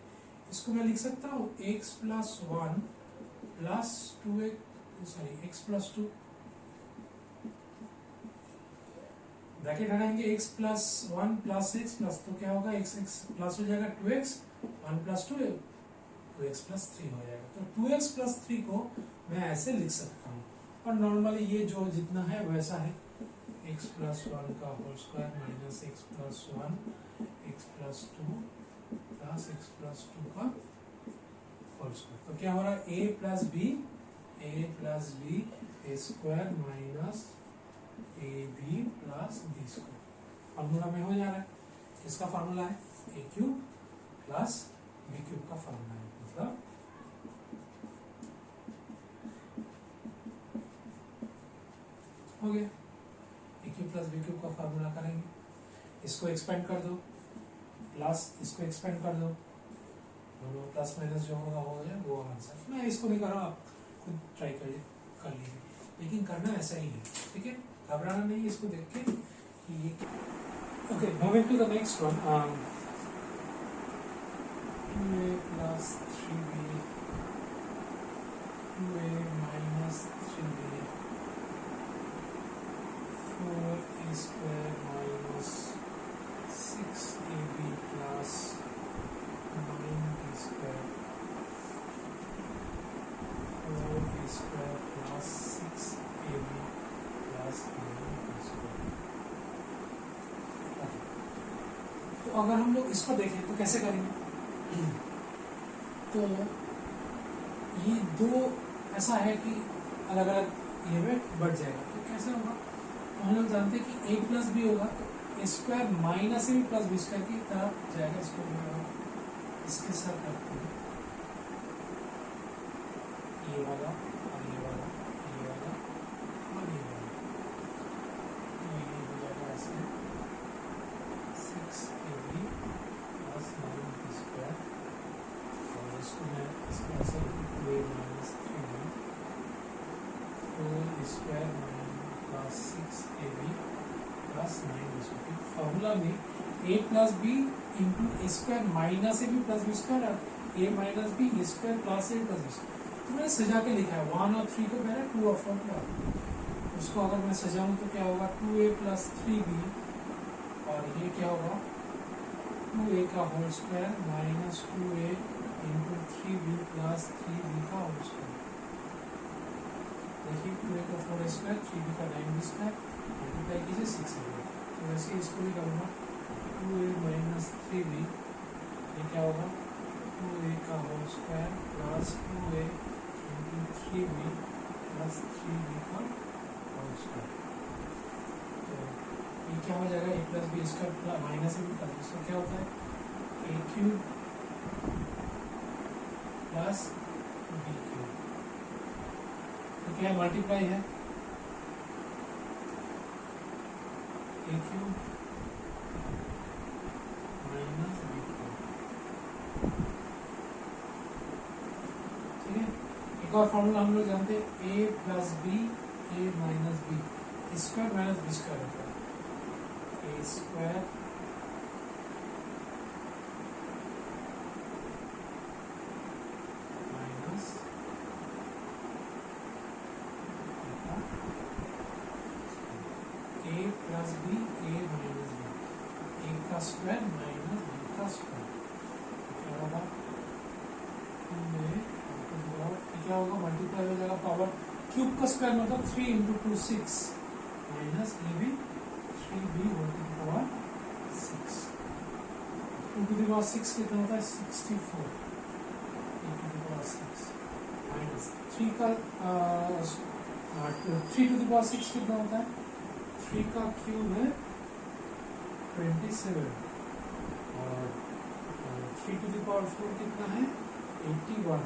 इसको मैं लिख सकता हूँ x plus 1 plus 2x, sorry x plus 2, bracket हटाएंगे, x plus 1 plus x plus, तो क्या होगा, x प्लस हो जाएगा 2x, 1 प्लस 2 2x प्लस 3 हो जाएगा। तो 2x प्लस 3 को मैं ऐसे लिख सकता हूँ, और नॉर्मली ये जो जितना है वैसा है, x प्लस 1 का whole square minus x plus 1 x plus 2 plus x plus 2 का होल स्क्वायर। तो क्या हो रहा है, a plus b A square minus A B plus B square formula में हो जा रहा है। किसका फॉर्मूला है? A cube plus B cube का फॉर्मूला है, मतलब हो गया। A cube plus B cube का फॉर्मूला करेंगे, इसको एक्सपेंड कर दो, प्लस इसको एक्सपेंड कर दो, दोनों प्लस माइनस जो होगा हो जाए वो आंसर। मैं इसको नहीं कर रहा, आप खुद ट्राई कर लीजिए, लेकिन करना ऐसा ही है, ठीक है। घबराना नहीं इसको देख के कि ये। Okay, moving to the next one, 2a plus 3b 2a minus 3b 4a square minus 6ab plus 9b square 4a square plus 6ab plus 9b square. तो अगर हम लोग इसको देखें तो कैसे करेंगे? तो ये दो ऐसा है कि अलग अलग ये में बढ़ जाएगा, तो कैसे होगा? तो हम लोग जानते हैं कि a प्लस बी होगा, तो ए स्क्वायर माइनस ए प्लस बी स्क्वायर की तरफ जाएगा। इसको इसके साथ करते हैं, ये वाला और ये वाला, ये वाला और ये वाला, ये हो जाएगा ऐसे 6ab प्लस 9b स्क्वायर, और इसको मैं इसको ऐसे 2a minus 3b 4a square plus 6ab plus 9b square. Formula में a plus B into A square minus A B plus B square और A minus B A square plus A plus B square. तो मैंने सजा के लिखा है 1 और 3 को पहले 2 और 4 को, उसको अगर मैं सजाऊं तो क्या होगा 2a प्लस 3b, और ये क्या होगा 2a का whole square minus 2a into 3b plus 3b का होल स्क्वायर। देखिए 2a का 4a स्क्वायर 3b का 9b स्क्वायर मल्टीप्लाई कीजिए 6 आ गया। तो वैसे इसको भी करूँगा 2a माइनस 3b, ये क्या होगा 2a का whole square plus 2a into 3b plus 3b का होल स्क्वायर। तो ये क्या हो जाएगा, a plus B square minus A B plus, इसका क्या होता है a cube plus B cube. तो क्या मल्टीप्लाई है a cube minus B cube. ठीक है, एक और फॉर्मूला हम लोग जानते हैं a plus B A minus B square minus B square होता है a square minus a plus B A minus B, A का स्क्वायर माइनस बी का स्क्वायर, क्या होगा क्या होगा मल्टीप्लाई हो जाएगा, पावर क्यूब का स्क्वायर मतलब 3 into 2 6 minus A B 3b whole to the power 6, 2 to the power 6 कितना होता है 64 टू द पावर 6 माइनस 3 का 3 टू द पावर 6 कितना होता है, 3 का क्यूब है 27 और 3 टू द पावर 4 कितना है 81,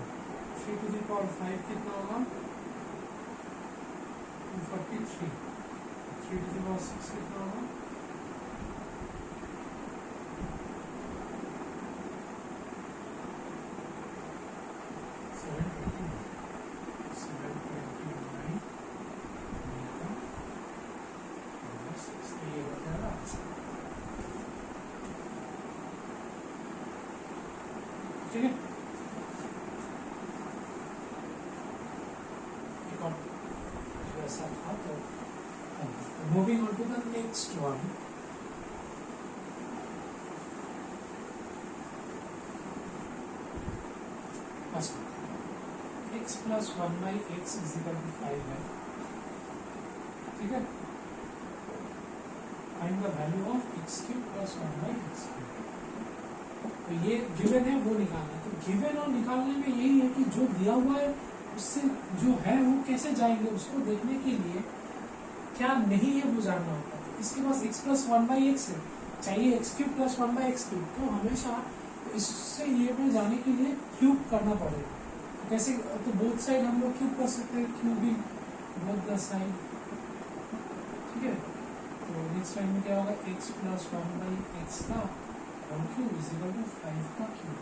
3 टू द पावर 5 कितना होगा 243, 3 टू द पावर 6 कितना होगा 729 ये होता है आंसर। ठीक है, एक और ऐसा था तो moving on to the next one. x plus 1 by X is equal to 5 है। ठीक है, find the value of x cube plus 1 by X cube. तो ये गिवन है वो निकालना है। तो गिवन और निकालने में यही है कि जो दिया हुआ है उससे जो है वो कैसे जाएंगे उसको देखने के लिए क्या नहीं है वो जानना होता है। तो इसके पास x प्लस 1 बाई एक्स है, चाहिए x cube plus 1 by X cube, तो हमेशा इससे ये में जाने के लिए क्यूब करना पड़ेगा। तो कैसे, तो बोथ साइड हम लोग क्यूब कर सकते हैं, क्यूबिंग बोथ द साइड। ठीक है, तो नेक्स्ट साइड में क्या होगा x प्लस 1 बाई एक्स का whole cube is equal to 5 का cube.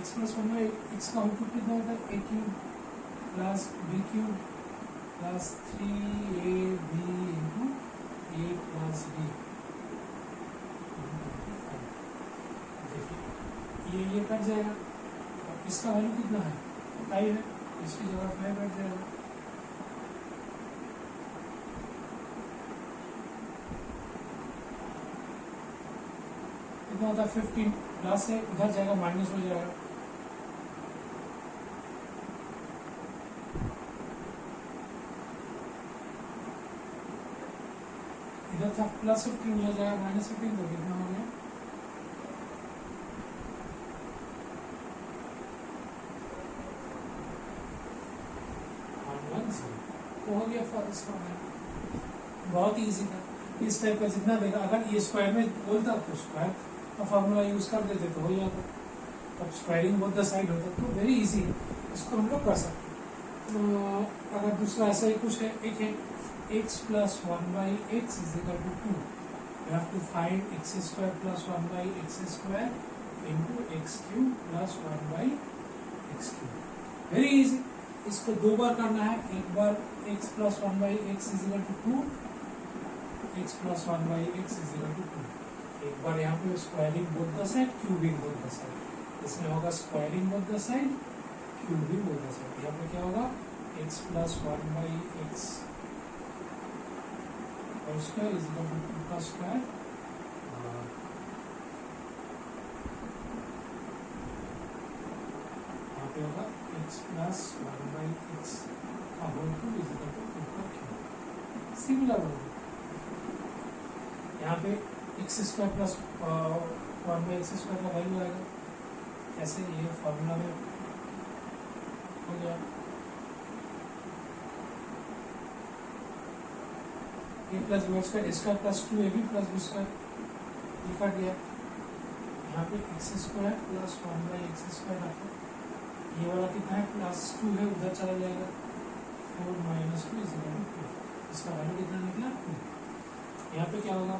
x plus 1 by X का होल क्यूब कितना होता है a cube plus b cube plus 3ab into a plus b। ये कट जाएगा, इसका वैल्यू कितना है 5 है, इसकी जगह 5 बैठ जाएगा। कितना होता है 15, प्लस है उधर जाएगा माइनस हो जाएगा। इधर था प्लस 15 हो जाएगा माइनस 15, तो कितना हो गया हो गया इसका। बहुत इजी था, इस टाइप का जितना देखा, अगर ये स्क्वायर में बोलता तो स्क्वायर का फॉर्मूला यूज कर देते तो हो जाता, तब स्क्वायरिंग बोथ द साइड होता, तो वेरी इजी है, इसको हम लोग कर सकते हैं। तो अगर दूसरा ऐसा ही कुछ है, एक है x plus 1 by X is equal to 2, you have to find X square plus 1 by X square into X cube plus 1 by X cube. Very easy, इसको दो बार करना है, एक बार x plus 1 by X is equal to 2, x plus 1 by X is equal to 2, एक बार यहाँ पे squaring both the side, cubing both the side. इसमें होगा squaring both the side, cubing both the side. यहाँ पे क्या होगा x plus 1 by X whole square is equal to 2 का स्क्वायर, यहाँ पे होगा x प्लस 1 बाई एक्स का whole cube is equal to 2 का क्यूब। सिमिलर होगा यहाँ पे X square plus 1 by X square का वैल्यू आएगा कैसे ये फॉर्मूला में हो गया ए प्लस बी स्क्वायर इसका plus 2ab plus B square ये कट गया। यहाँ पे X square plus 1/x square आता है। ये वाला कितना है प्लस 2 है उधर चला जाएगा 4 - 2 2 इसका वैल्यू कितना निकला 2। यहाँ पे क्या होगा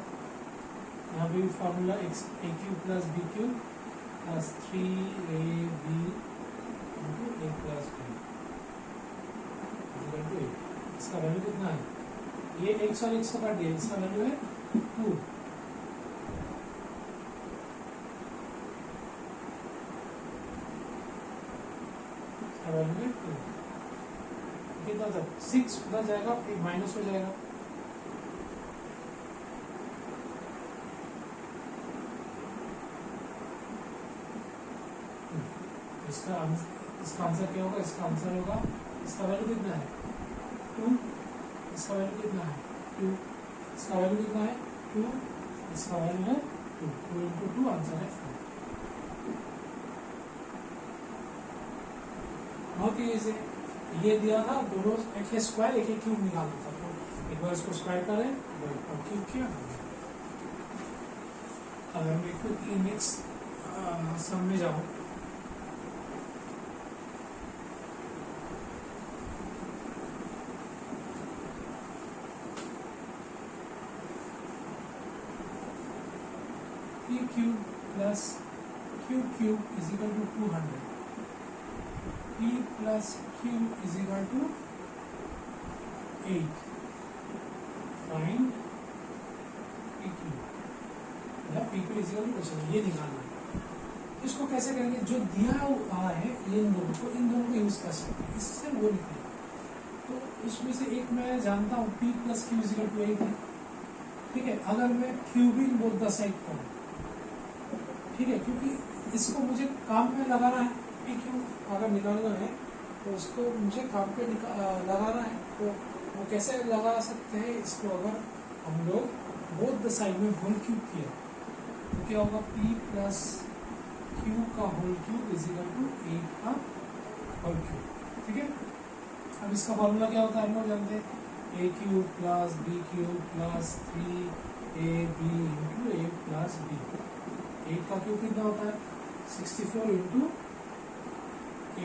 यहाँ पे formula X A cube plus B cube plus 3ab into A plus B equal to 8। इसका वैल्यू कितना है ये एक्स और एक्स को काट दिया इसका वैल्यू है 2। इसका वैल्यू है 2 कितना था 6 उधर जाएगा एक माइनस हो जाएगा इसका आंसर क्या होगा इसका आंसर होगा इसका वैल्यू कितना है 2 इसका वैल्यू कितना है 2 इसका वैल्यू कितना है 2 इसका वैल्यू है 2 2 इंटू 2 आंसर है 4। बहुत ही इजी ये दिया था दोनों एक स्क्वायर एक क्यूब निकालना था तो एक बार इसको स्क्वायर करें और क्यूब किया। अगर मैं क्विकली नेक्स्ट सम में जाऊँ p cube plus q cube is equal to 200 p plus q is equal to 8 find p cube मतलब p cube is equal to question ये निकालना है। इसको कैसे करेंगे जो दिया हुआ है इन दोनों को यूज कर सकते हैं इससे वो निकलेगा। तो इसमें से एक मैं जानता हूँ p plus q is equal to 8 है ठीक है। अगर मैं क्यूबिंग बोथ द साइड करूँ ठीक है क्योंकि इसको मुझे काम पे लगाना है पी क्यू अगर निकालना है तो उसको मुझे काम पे लगाना है तो वो कैसे लगा सकते हैं इसको अगर हम लोग बोथ द साइड में होल क्यूब किया तो क्या होगा p प्लस क्यू का whole cube is equal to 8 का होल क्यूब ठीक है। अब इसका फॉर्मूला क्या होता है हम लोग जानते हैं A cube plus B cube plus 3ab into A plus B 8 का क्यूब कितना होता है 64 इंटू 8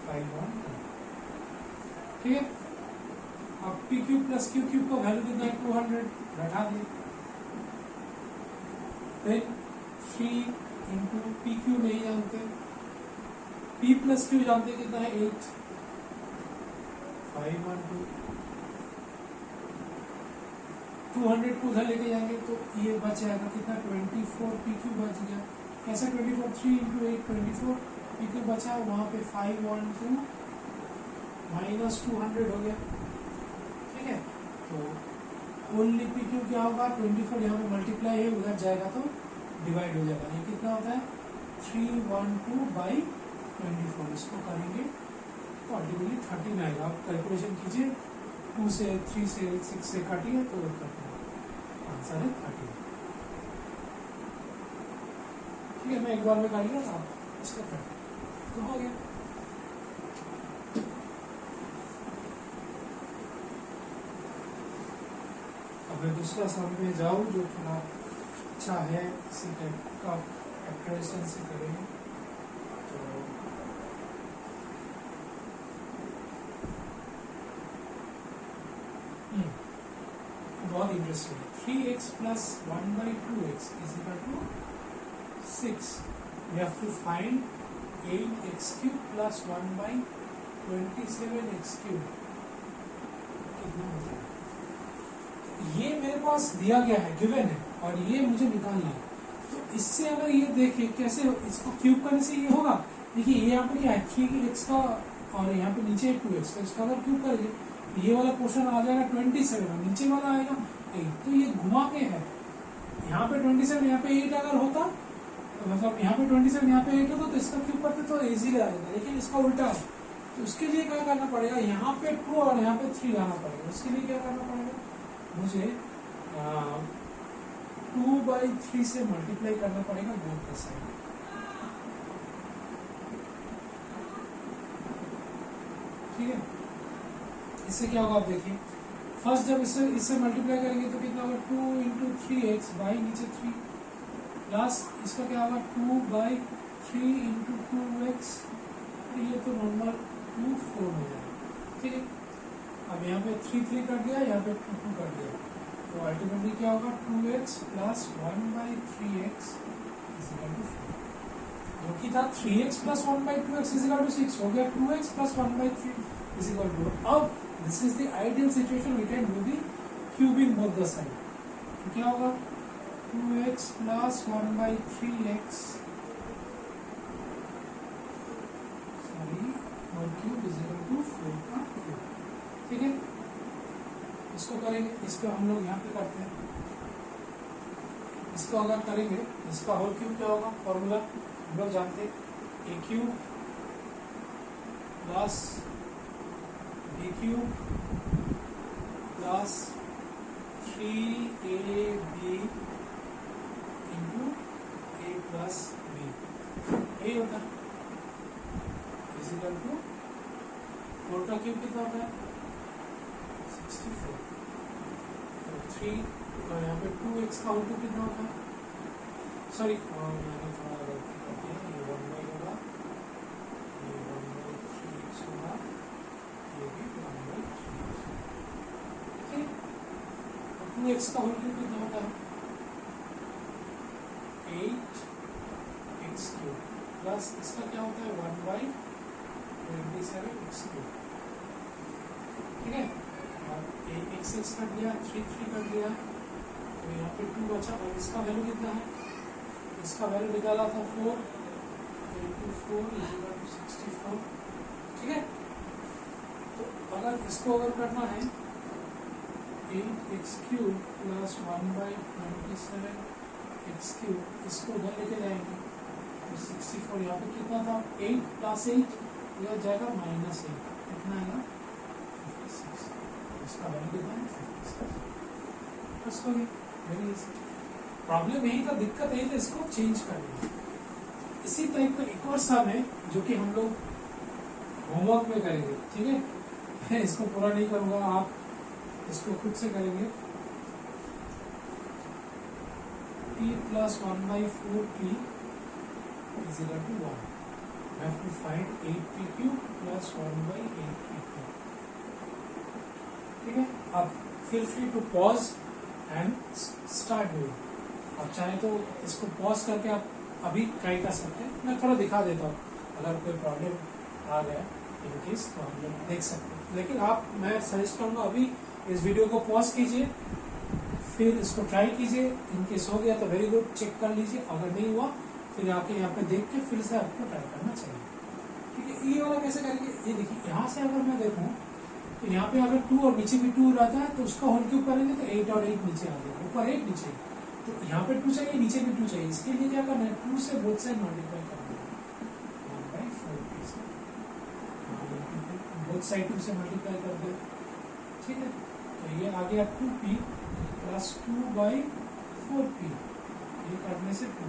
512 ठीक है। अब P cube plus Q cube का वैल्यू कितना है 200 बैठा दिए फिर 3 इंटू पी क्यू नहीं जानते p प्लस क्यू जानते कितना है 8 512 200 को उधर लेके जाएंगे तो ये बच जाएगा कितना 24 पी क्यू बच गया। कैसे 24 3 इंटू 8 24 पी क्यू बचा वहाँ पे 512 माइनस 200 हो गया ठीक है। तो ओनली पी क्यू क्या होगा 24 यहाँ पे मल्टीप्लाई है उधर जाएगा तो डिवाइड हो जाएगा। ये कितना होता है 312/24 इसको करेंगे तो अल्टीमेटली 13 आएगा। आप कैलकुलेशन कीजिए 2 से 3 से 6 से काटिए तो आंसर है 13 ठीक है। मैं एक बार में काट लिया था इसका तो हो गया। अब मैं दूसरा सम में जाऊँ जो थोड़ा अच्छा है इसी टाइप का फैक्टराइजेशन से करेंगे तो बहुत इंटरेस्टिंग है 3x plus 1/2x is equal to 6 we have to find 8x cube plus 1/27x cube कितना होता है। ये मेरे पास दिया गया है गिवन है और ये मुझे निकालना है। तो इससे अगर ये देखिए कैसे इसको क्यूब करने से ये होगा देखिए ये यहाँ पे क्या है 3x का और यहाँ पे नीचे 2x तो इसका अगर क्यूब करेंगे ये वाला पोर्शन आ जाएगा 27 और नीचे वाला आएगा 8 तो ये घुमा के है यहाँ पे 27 यहाँ पे 8 अगर होता तो मतलब यहाँ पे 27 यहाँ पे 8 होता तो इसका क्यूब करते तो इजीली आ जाता लेकिन इसका उल्टा है। तो उसके लिए क्या करना पड़ेगा यहाँ पे 2 और यहाँ पे 3 लाना पड़ेगा। उसके लिए क्या करना पड़ेगा मुझे 2/3 से मल्टीप्लाई करना पड़ेगा बोथ द साइड। ठीक है, इससे क्या होगा आप देखिए, फर्स्ट जब इससे मल्टीप्लाई करेंगे तो कितना होगा 2 इंटू 3x बाई नीचे 3 प्लस इसका क्या होगा 2/3 इंटू 2x, ये तो नॉर्मल 2 4 हो जाएगा। ठीक है, अब यहाँ पे 3 3 कर दिया, यहाँ पे 2 2 कर दिया, तो अल्टीमेटली क्या होगा 2x plus 1/3x is equal to 4, जो कि था 3x plus 1/2x is equal to 6, हो गया 2x plus 1/3 is equal to. अब this is the ideal situation, we can do the cubing both the side, तो क्या होगा 2x plus 1/3x cube is equal to 4 का cube. ठीक है, इसको करेंगे, इसको हम लोग यहाँ पे करते हैं, इसको अगर करेंगे इसका होल क्यूब क्या होगा, फॉर्मूला हम लोग जानते हैं, a cube plus b cube plus 3ab into a plus b, यही होता है इज इक्वल टू 4 का क्यूब कितना होता है 64, तो 3 यहाँ पे 2x का होल क्यूब कितना होता है, सॉरी मैंने थोड़ा गलती कर दिया, ये 1/, होगा ये 1/3x होगा, ये भी 1/3x। ठीक, तो 2x का होल क्यूब कितना होता है 8x क्यूब प्लस इसका क्या होता है 1/27x क्यूब। ठीक है, x कर दिया, 3 3 कर दिया, तो यहाँ पे 2 बचा, और इसका वैल्यू कितना है, इसका वैल्यू निकाला था 4 into 4 is equal to 64। ठीक है, तो अगर इसको अगर करना है 8x cube plus 1/27x cube, इसको उधर लेके जाएंगे तो 64, यहाँ पे कितना था 8 प्लस 8 यह जाएगा -8, कितना आएगा 56, इसका वैल्यू कितना है 56। बस हो गया, वेरी इजी। प्रॉब्लम यही था, दिक्कत यही था, इसको चेंज करना। इसी टाइप का एक और सम है जो कि हम लोग होमवर्क में करेंगे। ठीक है, मैं इसको पूरा नहीं करूंगा, आप इसको खुद से करेंगे। p plus 1/4p is equal to 1. I have to find 8p cube plus 1/8p cube. ठीक है, अब feel free to pause and start doing. आप चाहे तो इसको पॉज करके आप अभी ट्राई कर सकते हैं, मैं थोड़ा दिखा देता हूँ, अगर कोई प्रॉब्लम आ गया इन केस तो हम लोग देख सकते हैं। लेकिन आप, मैं सजेस्ट करूँगा अभी इस वीडियो को पॉज कीजिए, फिर इसको ट्राई कीजिए, इन केस हो गया तो वेरी गुड, चेक कर लीजिए, अगर नहीं हुआ फिर आके यहाँ पे देख के फिर से आपको ट्राई करना चाहिए। ठीक है, ये वाला कैसे करेंगे, ये देखिए, यहाँ से अगर मैं देखूँ तो यहाँ पे अगर 2 और नीचे भी 2 रहता है तो उसका होल क्यूब करेंगे तो 8 और 8 नीचे आ गया, ऊपर 8 नीचे, तो यहाँ पे 2 चाहिए, नीचे भी 2 चाहिए, इसके लिए क्या करना है 2 से बोथ साइड मल्टीप्लाई करना है 1/4p से, बोथ साइड 2 से मल्टीप्लाई कर दे। ठीक है, तो ये आ गया 2p प्लस 2/4p, ये करने से 2,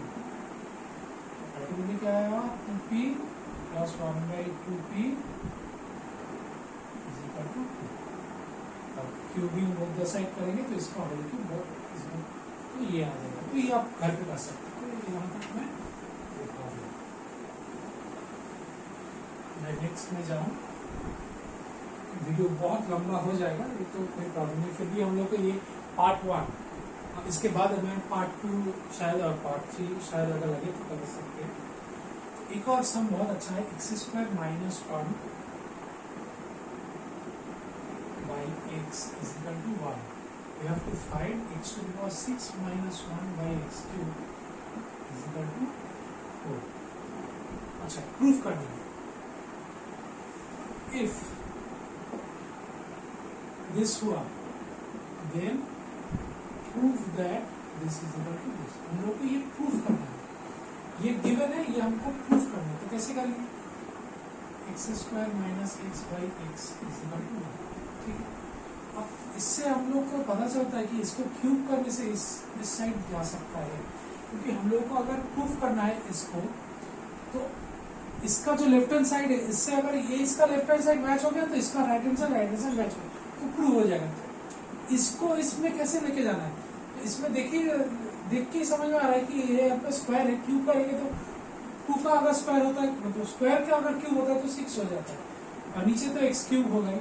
अल्टीमेटली क्या आएगा 2p plus 1/2p is equal to 2। अब क्यूबिंग बोथ द साइड करेंगे तो इसका होल क्यूब तो ये आ जाएगा, तो ये आप घर पे कर सकते हैं। तो यहाँ तक मैं दिखा दूँ, मैं नेक्स्ट में जाऊँ, वीडियो बहुत लंबा हो जाएगा, ये तो कोई प्रॉब्लम नहीं, फिर भी हम लोग को ये पार्ट 1, इसके बाद मैं पार्ट 2 शायद और पार्ट 3 शायद अगर लगे तो कर सकते हैं। एक और सम बहुत अच्छा है, x² - 1 by x is equal to 1. We have to find x to the power 6 minus 1 by x³ is equal to 4. अच्छा, प्रूफ करना है। If this हुआ, then prove that this is equal to this. हम लोग को ये proof करना है, ये गिवन है, ये हमको प्रूफ करना है, तो कैसे करेंगे, x² - x by x is equal to 1। ठीक है, अब इससे हम लोग को पता चलता है कि इसको क्यूब करने से इस साइड जा सकता है, क्योंकि हम लोग को अगर प्रूफ करना है इसको, तो इसका जो लेफ्ट हैंड साइड है इससे अगर ये इसका लेफ्ट हैंड साइड मैच हो गया तो इसका राइट हैंड साइड मैच हो गया तो प्रूव हो जाएगा। तो इसको इसमें कैसे लेके जाना है, तो इसमें देखिए, देख के समझ में आ रहा है कि ये यहाँ पे स्क्वायर है, क्यूब करेंगे तो 2 का अगर स्क्वायर होता है, मतलब स्क्वायर का अगर क्यूब होता है तो 6 हो जाता है, और नीचे तो x क्यूब हो गए,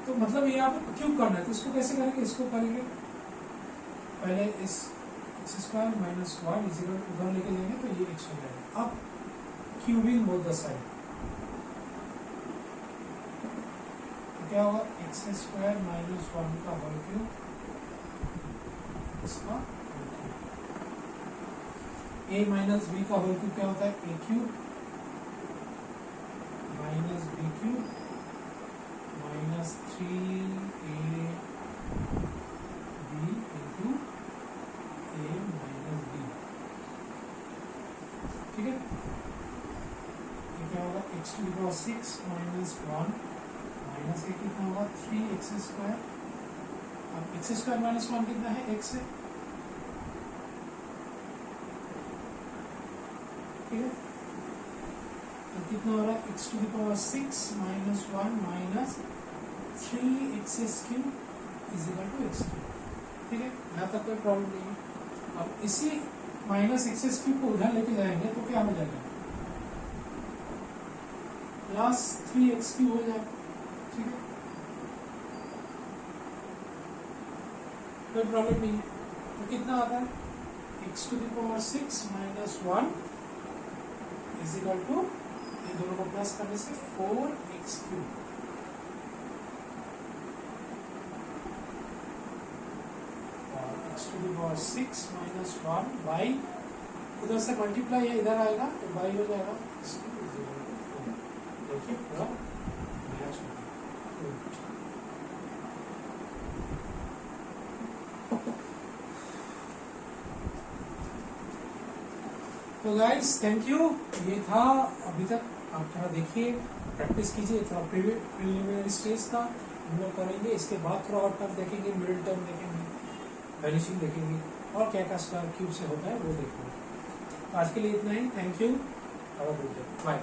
तो मतलब यहाँ पे क्यूब करना है। तो इसको कैसे करेंगे, इसको करेंगे पहले इस x स्क्वायर माइनस 1 इजिकल उधर लेके जाएंगे तो ये x हो जाएगा। अब क्यूबिंग बोथ द साइड, तो क्या होगा, x स्क्वायर माइनस 1 का होल क्यूब, इसका a माइनस बी का होल क्यूब क्या होता है, a cube minus B cube minus 3ab into a minus b, ठीक है। ये क्या होगा, x to the power 6 minus 1 minus a कितना होगा 3x स्क्वायर, अब x स्क्वायर माइनस 1 कितना है, x है, ठीक है। तो कितना हो रहा है, x to the power 6 minus 1 minus 3x cube is equal to x cube, ठीक है। यहाँ तक कोई प्रॉब्लम नहीं है। अब इसी माइनस x क्यूब को उधर लेके जाएंगे तो क्या हो जाएगा, प्लस 3x क्यूब हो जाएगा, ठीक है, कोई प्रॉब्लम नहीं है। तो कितना आता है, x to the power 6 minus 1 is equal to, ये दोनों को प्लस करने से 4x क्यूब, और x to the power 6 minus 1 by, उधर से मल्टीप्लाई है इधर आएगा तो बाई हो जाएगा, x cube is equal to 4। देखिए पूरा मैच हो गया। तो गाइस थैंक यू, ये था अभी तक, आप थोड़ा देखिए, प्रैक्टिस कीजिए, थोड़ा प्रीलिमिनरी स्टेज था, हम लोग करेंगे, इसके बाद थोड़ा और टफ देखेंगे, मिडिल टर्म देखेंगे, वैनिशिंग देखेंगे, और क्या क्या स्क्वायर क्यूब से होता है वो देखेंगे। तो आज के लिए इतना ही, thank you, have a good day, bye.